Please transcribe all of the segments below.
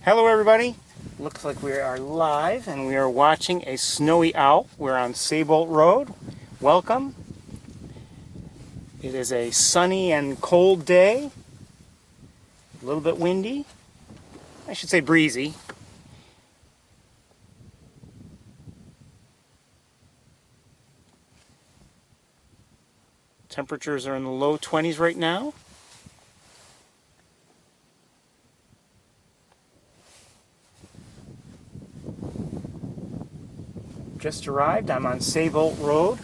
Hello everybody, looks like we are live and we are watching a snowy owl. We're on Saybolt Road. Welcome. It is a sunny and cold day, a little bit windy, I should say breezy. Temperatures are in the low 20s right now. Just arrived. I'm on Saybolt Road.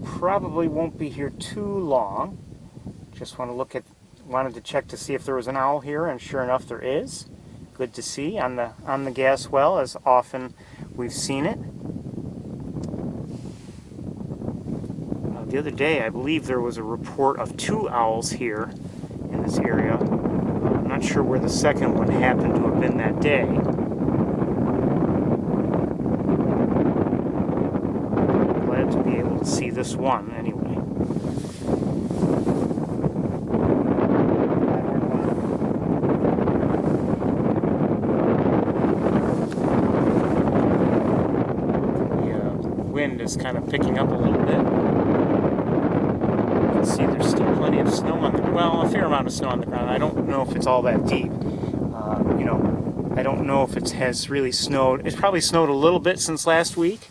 Probably won't be here too long. Just wanted to check to see if there was an owl here, and sure enough there is. Good to see on the gas well, as often we've seen it. The other day I believe there was a report of 2 owls here in this area. I'm not sure where the second one happened to have been that day. Glad to be able to see this one anyway. The wind is kind of picking up a little bit. You can see there's still plenty of snow on the ground. Well, a fair amount of snow on the ground. I don't know if it's all that deep. I don't know if it has really snowed. It's probably snowed a little bit since last week,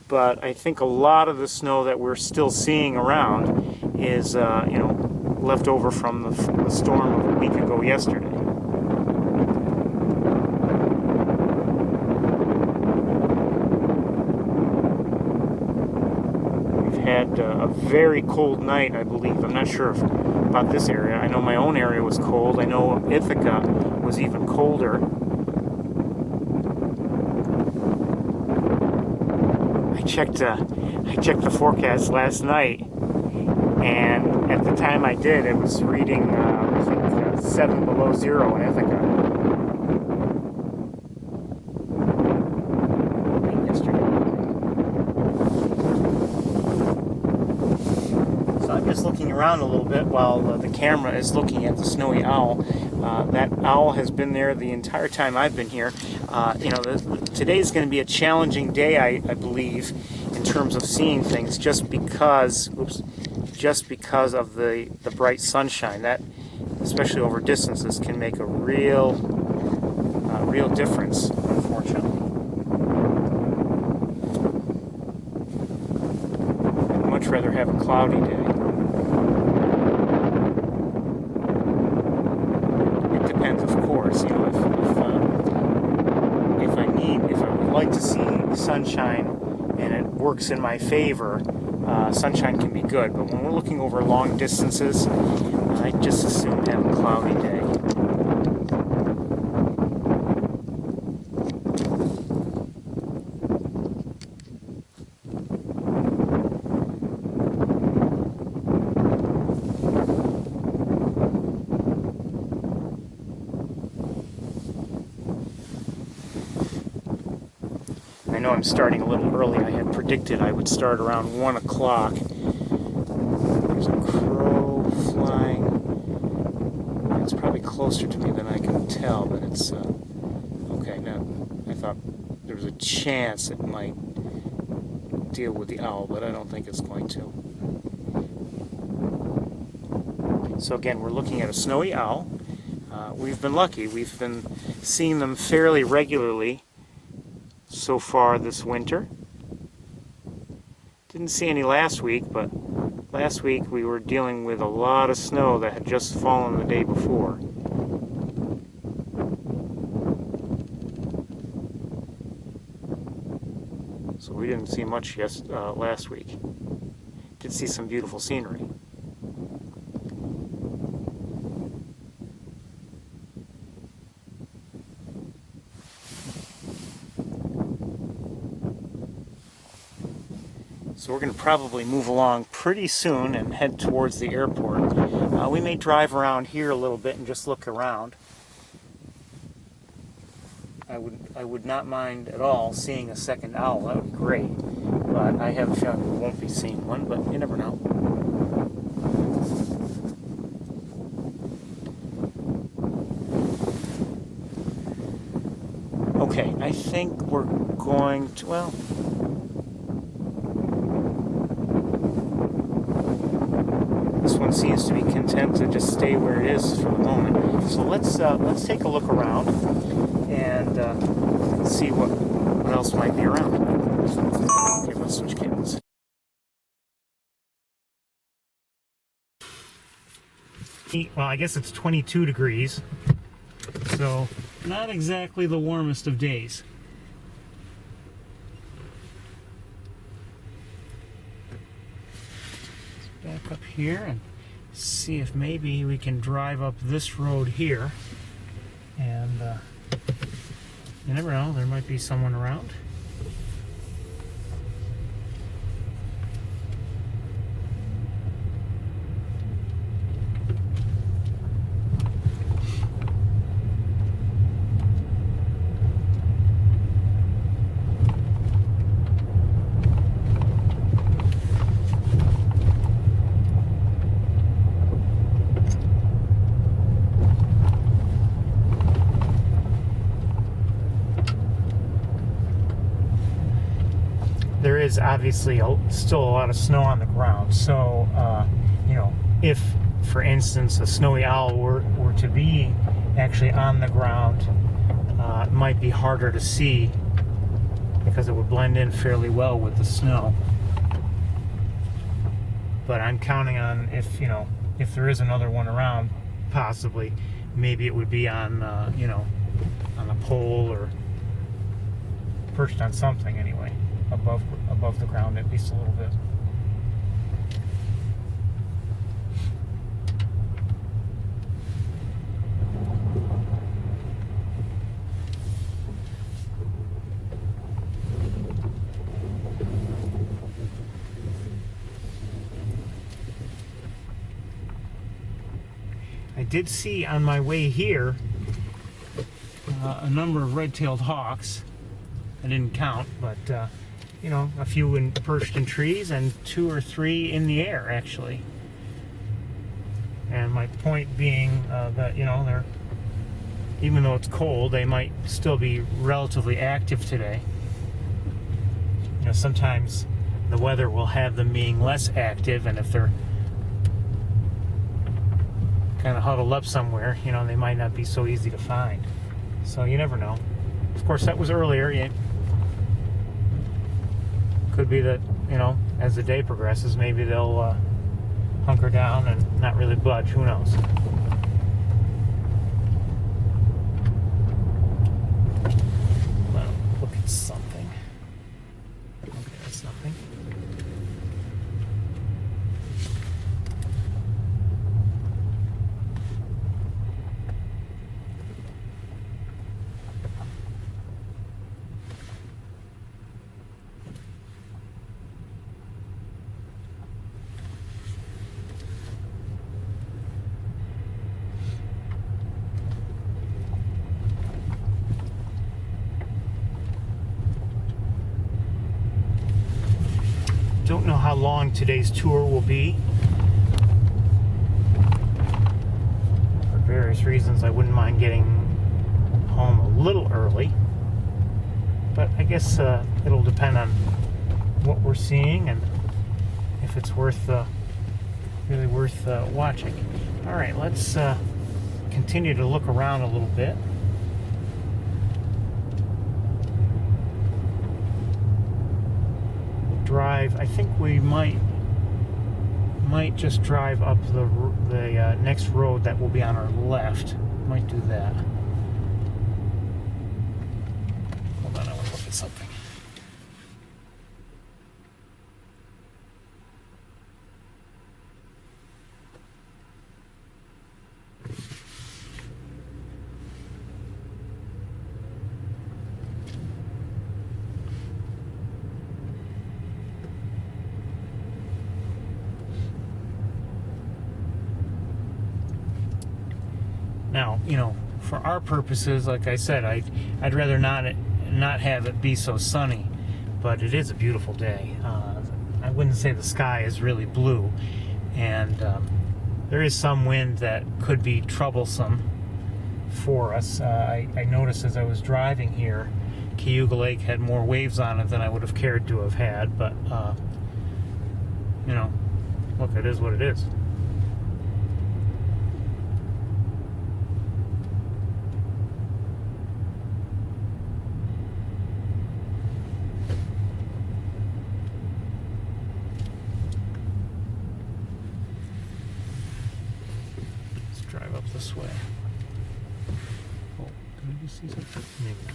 but I think a lot of the snow that we're still seeing around is, left over from the storm of a week ago yesterday. We've had a very cold night, I believe. I'm not sure about this area. I know my own area was cold. I know Ithaca was even colder. I checked the forecast last night, and at the time I did, it was reading, 7 below 0 in Ithaca. Yesterday. So I'm just looking around a little bit while the camera is looking at the snowy owl. That owl has been there the entire time I've been here. Today is going to be a challenging day, I believe, in terms of seeing things, just because of the bright sunshine. That, especially over distances, can make a real difference, unfortunately. I'd much rather have a cloudy day. It depends, of course. If I would like to see sunshine and it works in my favor, sunshine can be good. But when we're looking over long distances, I just assume to have a cloudy day. I know I'm starting a little early. I had predicted I would start around 1 o'clock. There's a crow flying. It's probably closer to me than I can tell, but it's okay. Now, I thought there was a chance it might deal with the owl, but I don't think it's going to. So again, we're looking at a snowy owl. We've been lucky. We've been seeing them fairly regularly so far this winter. Didn't see any last week, but last week we were dealing with a lot of snow that had just fallen the day before. So we didn't see much last week. Did see some beautiful scenery. So we're going to probably move along pretty soon and head towards the airport. We may drive around here a little bit and just look around. I would not mind at all seeing a second owl. That would be great. But I have a feeling we won't be seeing one, but you never know. think we're going to, well, this one seems to be content to just stay where it is for the moment. So let's take a look around and see what else might be around. Okay, let's switch cameras. Well, I guess it's 22 degrees, so not exactly the warmest of days. Let's back up here and see if maybe we can drive up this road here, and you never know, there might be someone around. There is obviously still a lot of snow on the ground, so you know, if, for instance, a snowy owl were to be actually on the ground, it might be harder to see because it would blend in fairly well with the snow. But I'm counting on, if, you know, if there is another one around, possibly, maybe it would be on, you know, on a pole or perched on something anyway. Above the ground at least a little bit. I did see on my way here a number of red-tailed hawks. I didn't count, but you know, a few perched in trees and 2 or 3 in the air, actually. And my point being that, you know, they're, even though it's cold, they might still be relatively active today. You know, sometimes the weather will have them being less active, and if they're kind of huddled up somewhere, you know, they might not be so easy to find. So you never know. Of course, that was earlier. Yeah. Could be that, you know, as the day progresses, maybe they'll hunker down and not really budge. Who knows? Well, look at something. Okay, that's nothing. Don't know how long today's tour will be. For various reasons, I wouldn't mind getting home a little early. But I guess it'll depend on what we're seeing and if it's really worth watching. All right, let's continue to look around a little bit. Drive. I think we might just drive up the next road that will be on our left. Might do that. Hold on, I want to look at something. Now, you know, for our purposes, like I said, I'd rather not have it be so sunny, but it is a beautiful day. I wouldn't say the sky is really blue, and there is some wind that could be troublesome for us. I noticed as I was driving here Cayuga Lake had more waves on it than I would have cared to have had, but you know, look, it is what it is. Let's drive up this way. Oh, did I just see something? Maybe not.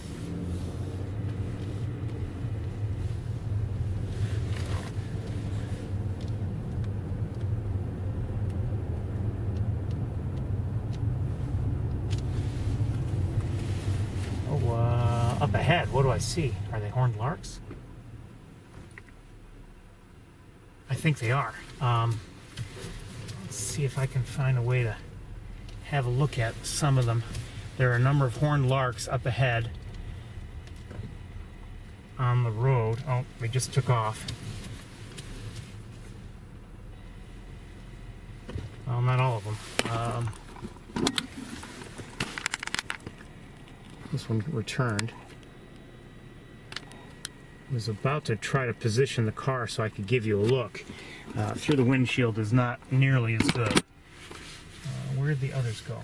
Up ahead, what do I see? Are they horned larks? I think they are. Let's see if I can find a way to have a look at some of them. There are a number of horned larks up ahead on the road. Oh, they just took off. Well, not all of them. This one returned. I was about to try to position the car so I could give you a look. Through the windshield is not nearly as good. Where'd the others go?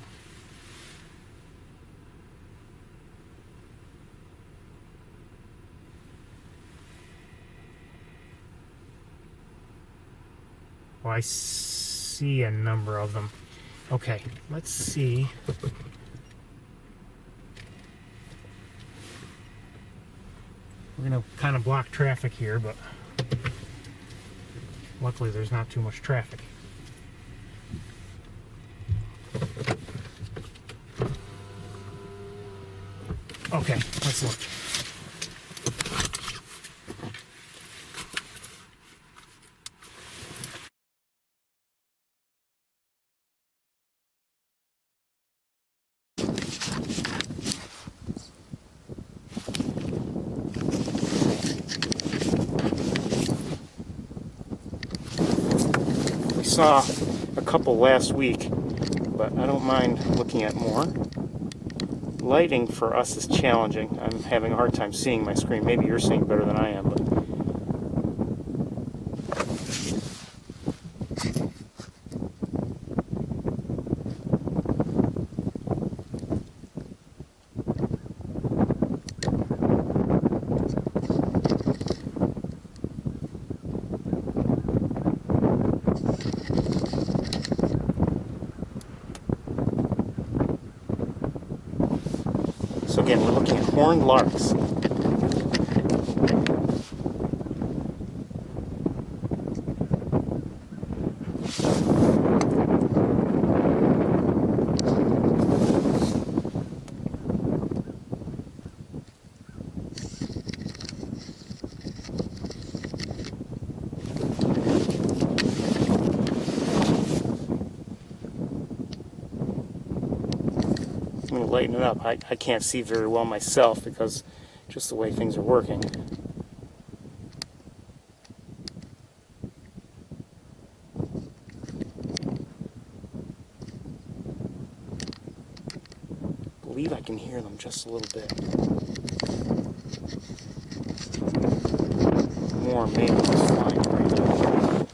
Oh, I see a number of them. Okay, let's see. We're going to kind of block traffic here, but luckily there's not too much traffic. Okay, let's look. Saw a couple last week, but I don't mind looking at more. Lighting for us is challenging. I'm having a hard time seeing my screen. Maybe you're seeing better than I am, but so again, we're looking at horned larks. I'm going to lighten it up. I can't see very well myself because just the way things are working. I believe I can hear them just a little bit. More maybe just flying right now.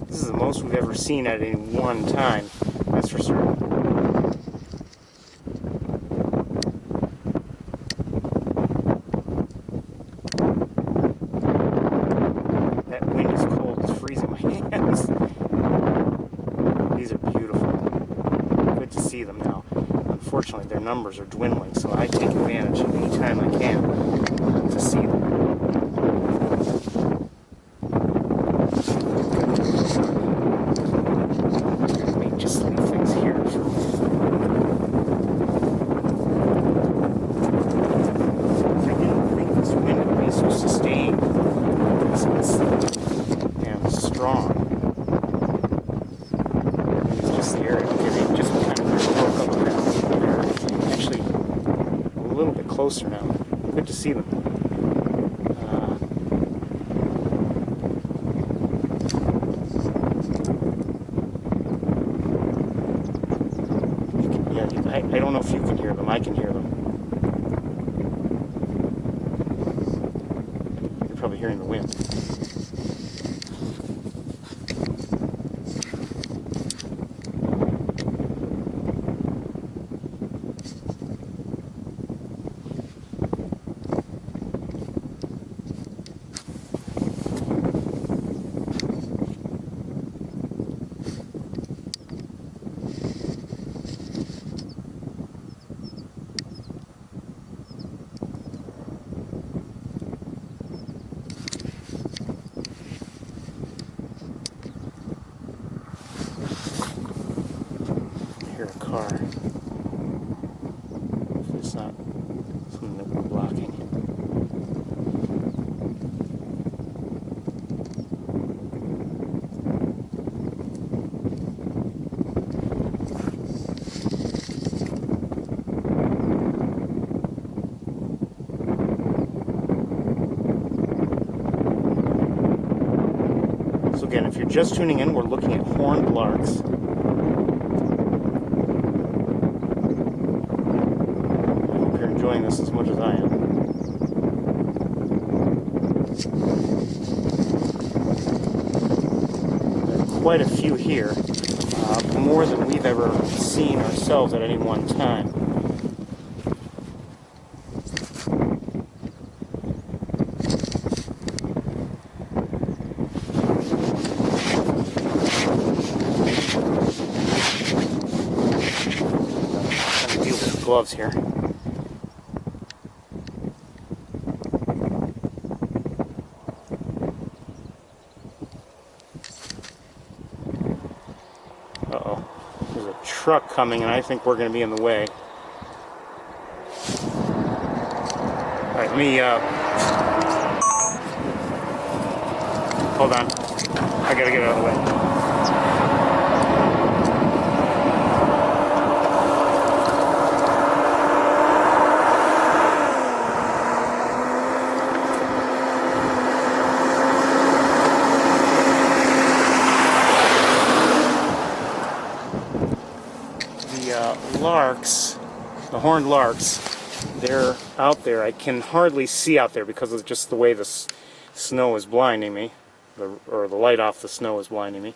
This is the most we've ever seen at any one time, that's for certain. That wind is cold, it's freezing my hands. These are beautiful. to see them now. Unfortunately, their numbers are dwindling, so I take advantage of any time I can to see them. Let me just leave things here. I didn't think this wind would be so sustained and strong. It's just the area. Okay, they just kind of broke up a bit. They're actually a little bit closer now. Good to see them. I don't know if you can hear them. I can hear them. You're probably hearing the wind. A car. It's not something that we're blocking. So again, if you're just tuning in, we're looking at horned larks. Enjoying this as much as I am. There are quite a few here, more than we've ever seen ourselves at any one time. I'm trying to deal with gloves here. Uh-oh. There's a truck coming, and I think we're going to be in the way. All right, let me, hold on. I got to get out of the way. Larks, the horned larks, they're out there. I can hardly see out there because of just the way the snow is blinding me, or the light off the snow is blinding me.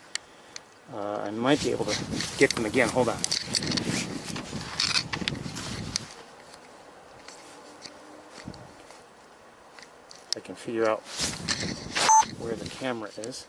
I might be able to get them again. Hold on. I can figure out where the camera is.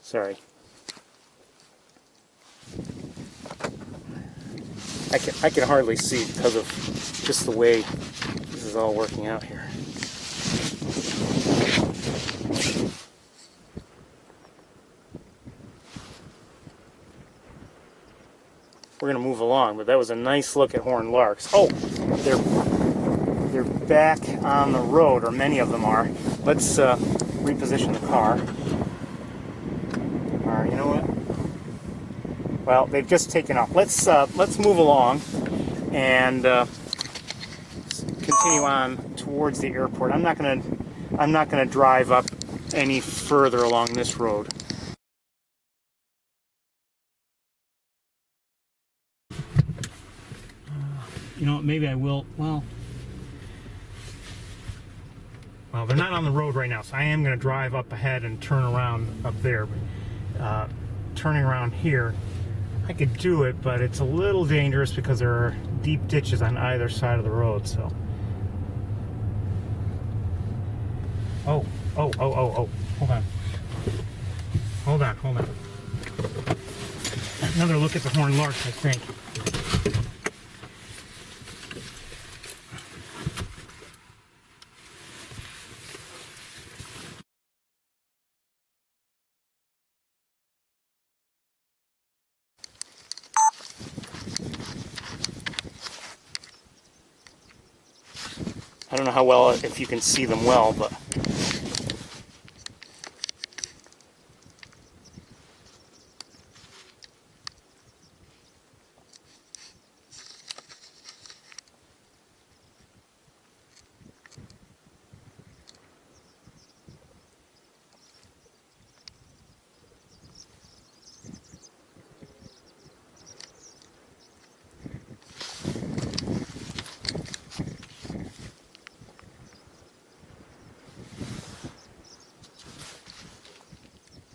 Sorry. I can hardly see because of just the way this is all working out here. We're gonna move along, but that was a nice look at horned larks. Oh, they're back on the road, or many of them are. Let's reposition the car. You know what? Well, they've just taken off. Let's move along and continue on towards the airport. I'm not gonna drive up any further along this road. You know what? Maybe I will. Well, they're not on the road right now, so I am going to drive up ahead and turn around up there. turning around here. I could do it, but it's a little dangerous because there are deep ditches on either side of the road. So, oh, hold on. Another look at the horned larks, I think. I don't know how well, if you can see them well, but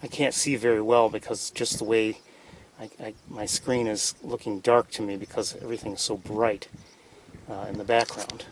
I can't see very well because just the way my screen is looking dark to me because everything's so bright in the background.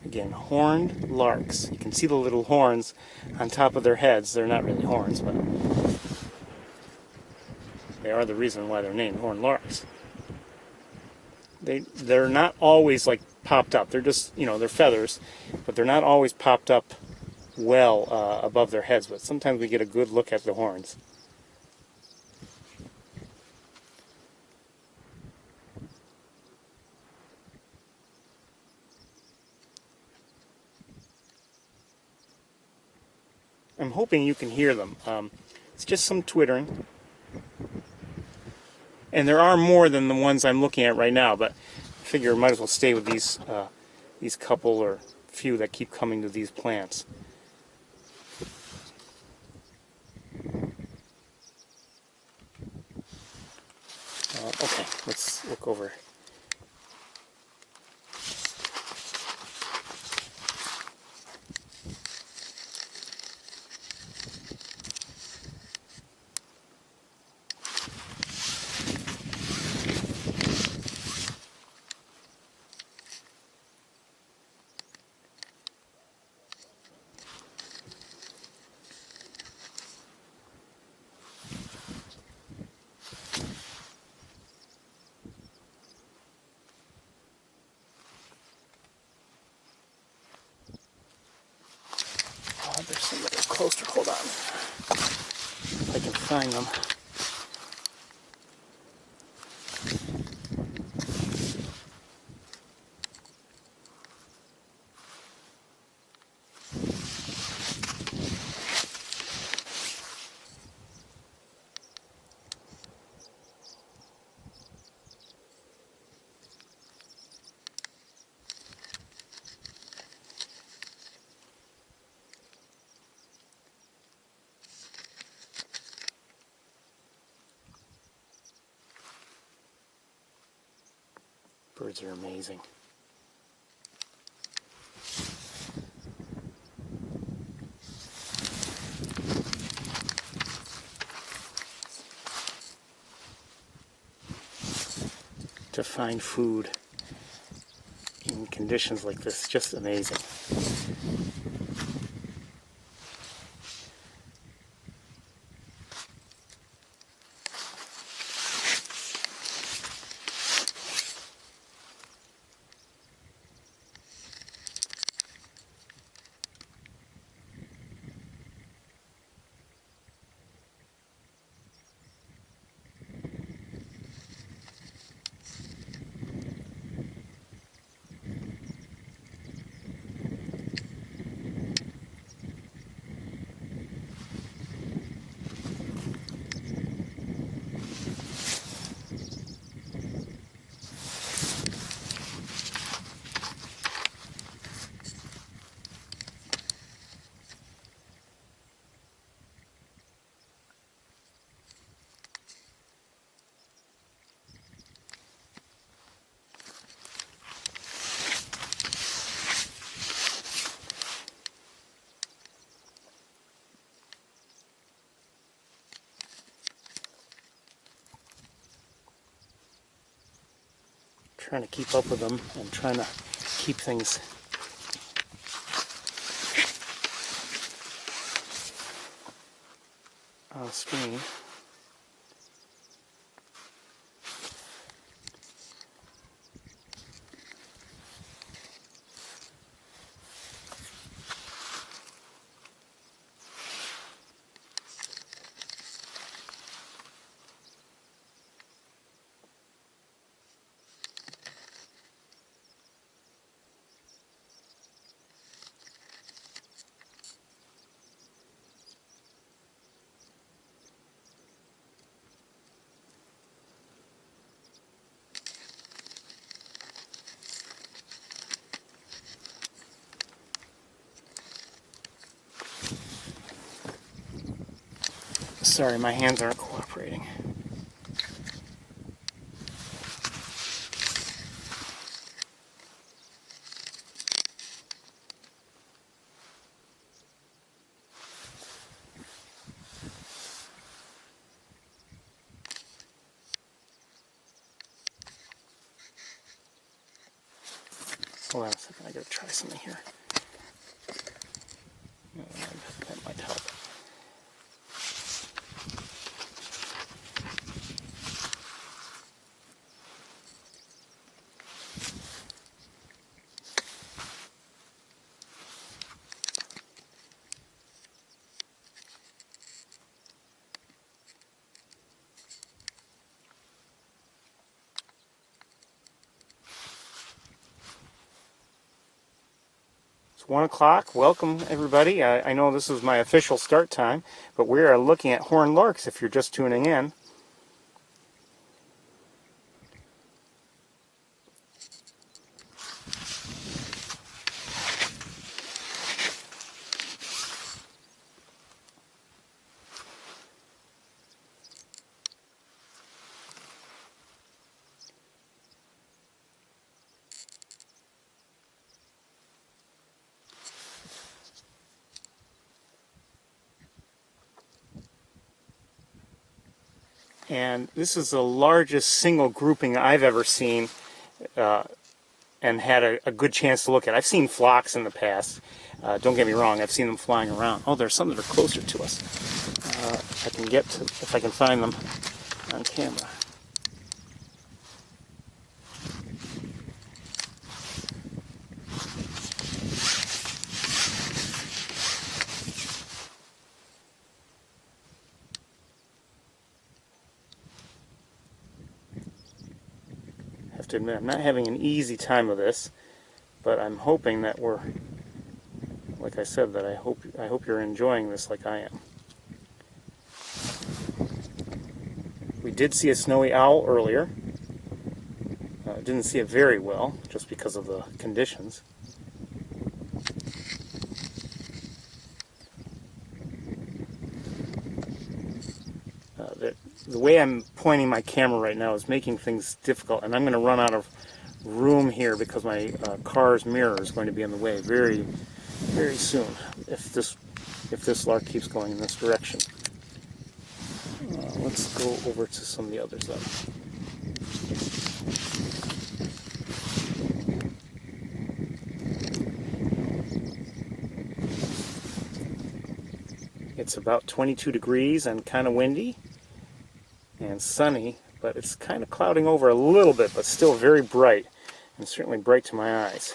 Again, horned larks. You can see the little horns on top of their heads. They're not really horns, but they are the reason why they're named horned larks. They're not always like popped up. They're just, they're feathers, but they're not always popped up well above their heads. But sometimes we get a good look at the horns. I'm hoping you can hear them. It's just some twittering. And there are more than the ones I'm looking at right now, but I figure I might as well stay with these couple or few that keep coming to these plants. Okay, let's look over. There's some that are closer. Hold on. If I can find them. Birds are amazing. to find food in conditions like this. Just amazing. Trying to keep up with them and trying to keep things on screen. Sorry, my hands aren't cooperating. Hold on a second, I gotta try something here. That might help. It's 1 o'clock. Welcome, everybody. I know this is my official start time, but we are looking at horned larks if you're just tuning in. And this is the largest single grouping I've ever seen and had a good chance to look at. I've seen flocks in the past. Don't get me wrong, I've seen them flying around. Oh, there's some that are closer to us. If I can get to, if I can find them on camera. To admit, I'm not having an easy time with this, but I'm hoping that we're, like I said, that I hope you're enjoying this like I am. We did see a snowy owl earlier. Didn't see it very well, just because of the conditions. The way I'm pointing my camera right now is making things difficult, and I'm going to run out of room here because my car's mirror is going to be in the way very, very soon if this lark keeps going in this direction. Let's go over to some of the others then. It's about 22 degrees and kind of windy and sunny, but it's kind of clouding over a little bit, but still very bright, and certainly bright to my eyes.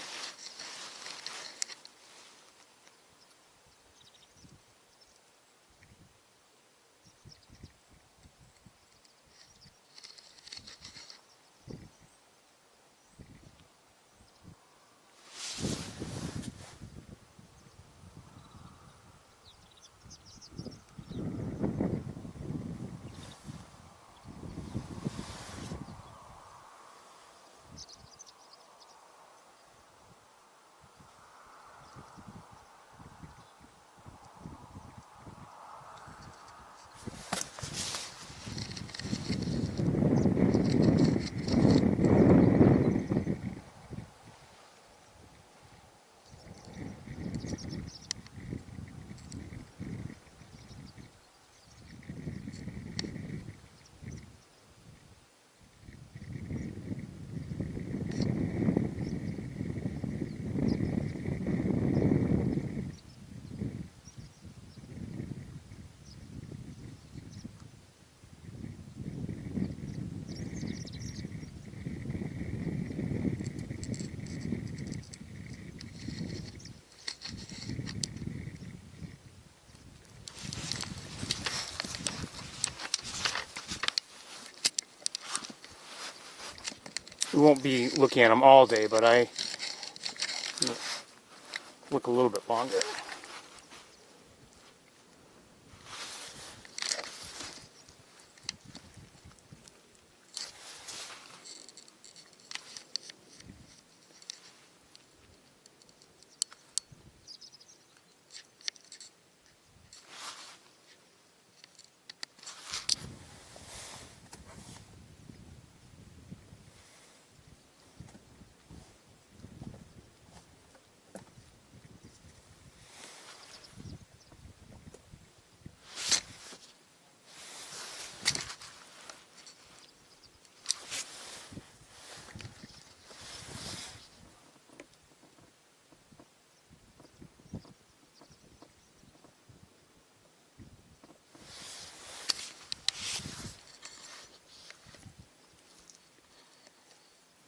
We won't be looking at them all day, but I look a little bit longer.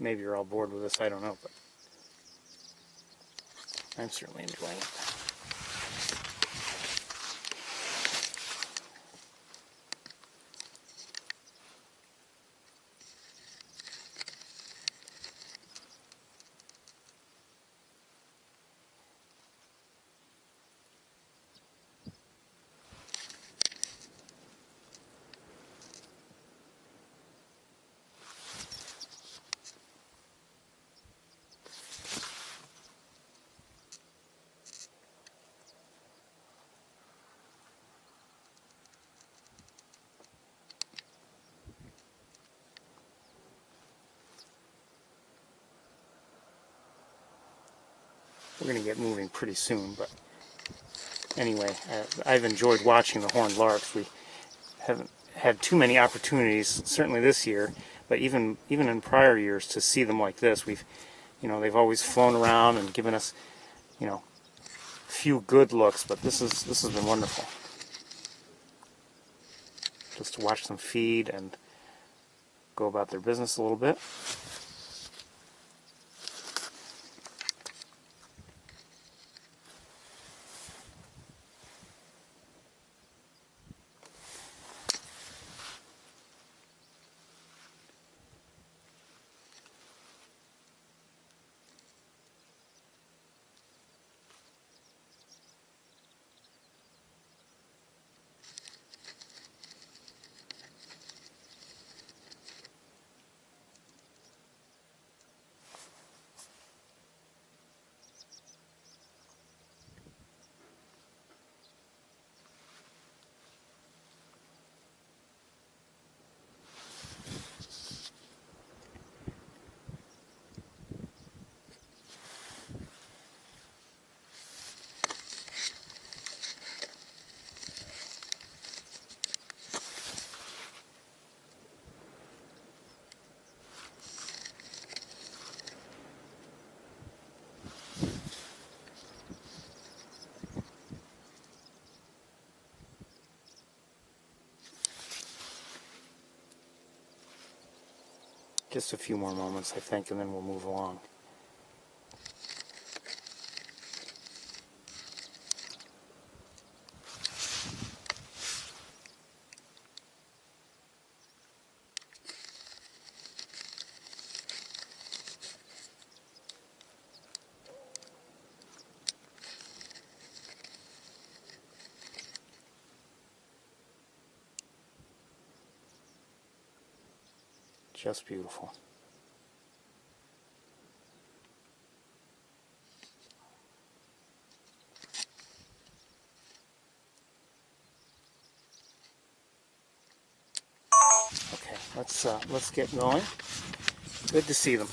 Maybe you're all bored with this, I don't know, but I'm certainly enjoying it. We're going to get moving pretty soon, but anyway, I've enjoyed watching the horned larks. We haven't had too many opportunities, certainly this year, but even in prior years, to see them like this. They've always flown around and given us, a few good looks, but this has been wonderful. Just to watch them feed and go about their business a little bit. Just a few more moments, I think, and then we'll move along. Just beautiful. Okay, let's get going. Good to see them.